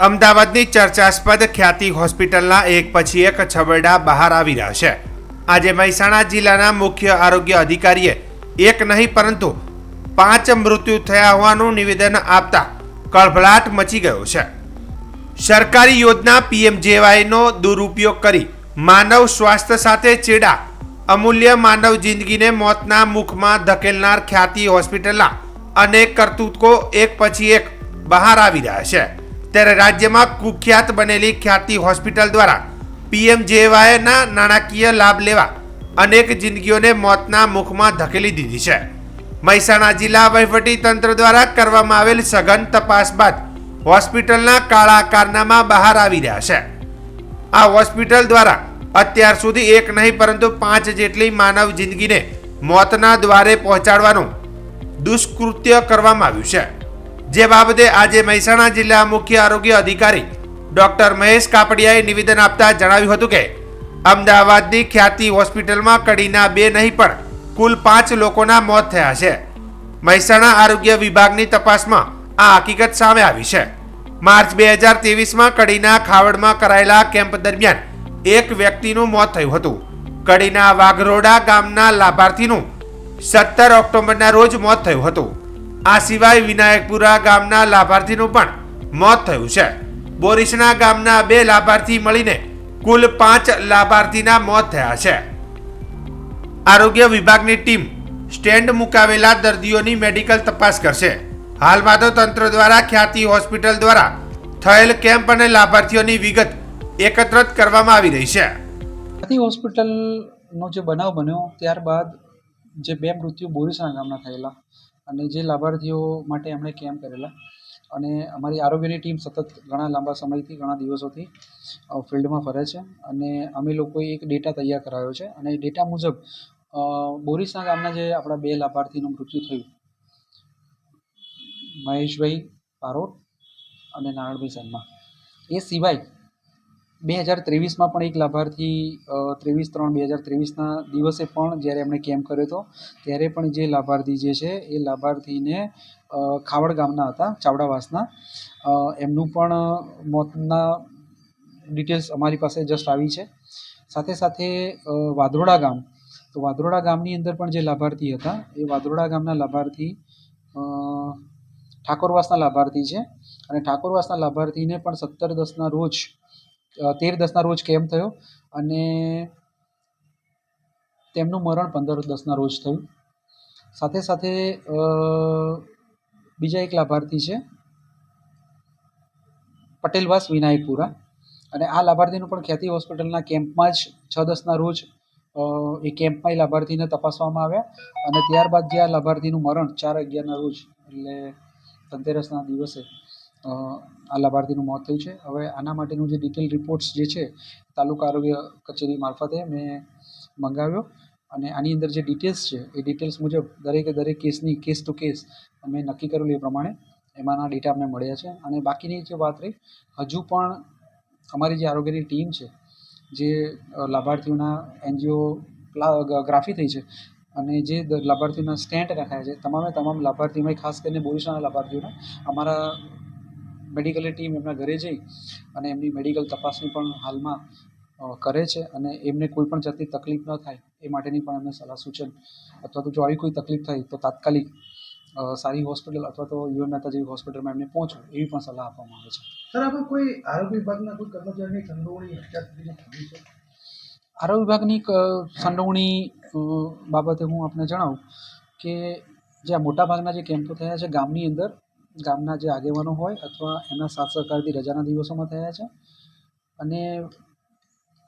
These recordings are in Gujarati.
અમદાવાદની ચર્ચાસ્પદ ખ્યાતિ હોસ્પિટલના એક પછી એક છબરડા બહાર આવી રહ્યા છે। આજે મહેસાણા જિલ્લાના મુખ્ય આરોગ્ય અધિકારીએ એક નહીં પરંતુ 5 મૃત્યુ થયા હોવાનું નિવેદન આપતા કળભળાટ મચી ગયો છે। સરકારી યોજના પીએમજેવાયનો દુરુપયોગ કરી માનવ સ્વાસ્થ્ય સાથે ચેડા અમૂલ્ય માનવ જિંદગીને મોતના મુખમાં ધકેલનાર ખ્યાતિ હોસ્પિટલના અનેક કરતૂતો એક પછી એક બહાર આવી રહ્યા છે। ત્યારે રાજ્યમાં કુખ્યાત બનેલી ખ્યાતિ હોસ્પિટલ દ્વારા પીએમજેવાયના નાણાકીય લાભ લેવા અનેક જિંદગીઓને મોતના મુખમાં ધકેલી દીધી છે। મહેસાણા જિલ્લા વહીવટી તંત્ર દ્વારા કરવામાં આવેલ સઘન તપાસ બાદ હોસ્પિટલના કાળા કારનામા બહાર આવી રહ્યા છે। આ હોસ્પિટલ દ્વારા અત્યાર સુધી એક નહીં પરંતુ 5 જેટલી માનવ જિંદગીને મોતના દ્વારે પહોંચાડવાનું દુષ્કૃત્ય કરવામાં આવ્યું છે। જે બાબતે આજે મહેસાણા જિલ્લા મુખ્ય આરોગ્ય અધિકારી ડોક્ટર મહેશ કાપડિયાએ નિવેદન આપતા જણાવ્યું હતું કે અમદાવાદની ખ્યાતિ હોસ્પિટલમાં કડીના 2 નહીં પણ કુલ 5 લોકોના મોત થયા છે। મહેસાણા આરોગ્ય વિભાગની તપાસમાં આ હકીકત સામે આવી છે। માર્ચ 2023માં કડીના ખાવડમાં કરાયેલા કેમ્પ દરમિયાન એક વ્યક્તિનું મોત થયું હતું। કડીના વાઘરોડા ગામના લાભાર્થીનું 17 ઓક્ટોબરના રોજ મોત થયું હતું। આ સિવાય વિનાયકપુરા ગામના લાભાર્થીનું પણ મોત થયું છે। બોરીસણા ગામના 2 લાભાર્થી મળીને કુલ 5 લાભાર્થીના મોત થયા છે। આરોગ્ય વિભાગની ટીમ સ્ટેન્ડ મુકાવેલા દર્દીઓની મેડિકલ તપાસ કરશે। હાલમાં તો તંત્ર દ્વારા ખ્યાતિ હોસ્પિટલ દ્વારા થયેલ કેમ્પ અને લાભાર્થીઓની વિગત એકત્રિત કરવામાં આવી રહી છે। ખ્યાતિ હોસ્પિટલનો જે બનાવ બન્યો ત્યારબાદ જે 2 મૃત્યુ બોરીસણા ગામના થયેલા અને જે લાભાર્થીઓ માટે એમણે કેમ્પ કરેલા અને અમારી આરોગ્યની ટીમ સતત ઘણા લાંબા સમયથી ઘણા દિવસોથી ફિલ્ડમાં ફરે છે અને અમે લોકોએ એક ડેટા તૈયાર કરાયો છે અને એ ડેટા મુજબ બોરીસણા ગામના જે આપણા 2 લાભાર્થીનું મૃત્યુ થયું, મહેશભાઈ પારોટ અને નારણભાઈ શર્મા, એ સિવાય 2023માં પણ એક લાભાર્થી 23/3/2023ના દિવસે પણ જ્યારે એમણે કેમ્પ કર્યો હતો ત્યારે પણ જે લાભાર્થી જે છે એ લાભાર્થીને ખાવડ ગામના હતા, ચાવડાવાસના, એમનું પણ મોતના ડિટેલ્સ અમારી પાસે જસ્ટ આવી છે। સાથે સાથે વાદરોડા ગામ, તો વાદરોડા ગામની અંદર પણ જે લાભાર્થી હતા એ વાદરોડા ગામના લાભાર્થી ઠાકોરવાસના લાભાર્થી છે અને ઠાકોરવાસના લાભાર્થીને પણ 13/10ના રોજ 13/10ના રોજ કેમ્પ થયો અને તેમનું મરણ 15/10ના રોજ થયું। સાથે સાથે બીજા એક લાભાર્થી છે પટેલવાસ વિનાયકપુરા અને આ લાભાર્થીનું પણ ખ્યાતિ હોસ્પિટલના કેમ્પમાં જ 6/10ના રોજ એ કેમ્પમાં એ લાભાર્થીને તપાસવામાં આવ્યા અને ત્યારબાદ જે આ લાભાર્થીનું મરણ 4/11ના રોજ એટલે ધનતેરસના દિવસે આ લાભાર્થીનું મોત થયું છે। હવે આના માટેનું જે ડિટેલ રિપોર્ટ્સ જે છે તાલુકા આરોગ્ય કચેરી મારફતે મેં મંગાવ્યો અને આની અંદર જે ડિટેલ્સ છે એ ડિટેલ્સ મુજબ દરેકે દરેક કેસની કેસ ટુ કેસ અમે નક્કી કરેલું એ પ્રમાણે એમાંના ડેટા અમને મળ્યા છે। અને બાકીની જે વાત રહી, હજુ પણ અમારી જે આરોગ્યની ટીમ છે જે લાભાર્થીઓના એન્જિયોગ્રાફી થઈ છે અને જે લાભાર્થીઓના સ્ટેન્ટ રાખ્યા છે તમામ લાભાર્થીઓમાં ખાસ કરીને બોરીસણા લાભાર્થીઓના અમારા મેડિકલની ટીમ એમના ઘરે જઈ અને એમની મેડિકલ તપાસણી પણ હાલમાં કરે છે અને એમને કોઈ પણ જાતની તકલીફ ન થાય એ માટેની પણ એમને સલાહ સૂચન અથવા તો જો આવી કોઈ તકલીફ થાય તો તાત્કાલિક સારી હોસ્પિટલ અથવા તો યુએન મહેતા જેવી હોસ્પિટલમાં એમને પહોંચવું એવી પણ સલાહ આપવામાં આવે છે। સર, આપણે કોઈ આરોગ્ય વિભાગના કોઈ કર્મચારીની સંડોવણી અત્યાર સુધીમાં થતી છે? આરોગ્ય વિભાગની સંડોવણી બાબતે હું આપને જણાવું કે જે આ મોટાભાગના જે કેમ્પો થયા છે ગામની અંદર ગામના જે આગેવાનો હોય અથવા એના સાથ સહકારથી રજાના દિવસોમાં થયા છે અને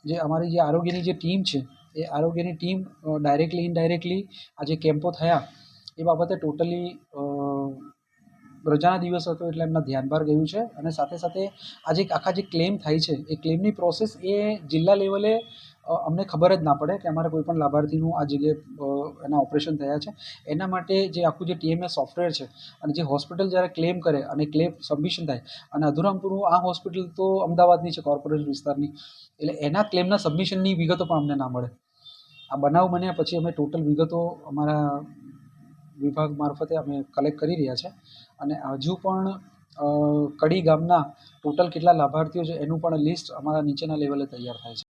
જે અમારી જે આરોગ્યની જે ટીમ છે એ આરોગ્યની ટીમ ડાયરેક્ટલી ઇનડાયરેક્ટલી આ જે કેમ્પો થયા એ બાબતે ટોટલી રજાના દિવસ હતો એટલે એમના ધ્યાન બહાર ગયું છે અને સાથે સાથે આ જે આખા જે ક્લેમ થાય છે એ ક્લેમની પ્રોસેસ એ જિલ્લા લેવલે અમને ખબર જ ના પડે કે અમારે કોઈ પણ લાભાર્થીનું આ જગ્યાએ એના ઓપરેશન થયા છે। એના માટે જે આખું જે ટીએમએસ સોફ્ટવેર છે અને જે હોસ્પિટલ જ્યારે ક્લેમ કરે અને ક્લેમ સબમિશન થાય અને અધૂરામપૂરું આ હોસ્પિટલ તો અમદાવાદની છે, કોર્પોરેટ વિસ્તારની, એટલે એના ક્લેમના સબમિશનની વિગતો પણ અમને ના મળે। આ બનાવ બન્યા પછી અમે ટોટલ વિગતો અમારા વિભાગ મારફતે અમે કલેક્ટ કરી રહ્યા છે અને હજુ પણ કડી ગામના ટોટલ કેટલા લાભાર્થીઓ છે એનું પણ લિસ્ટ અમારા નીચેના લેવલે તૈયાર થાય છે.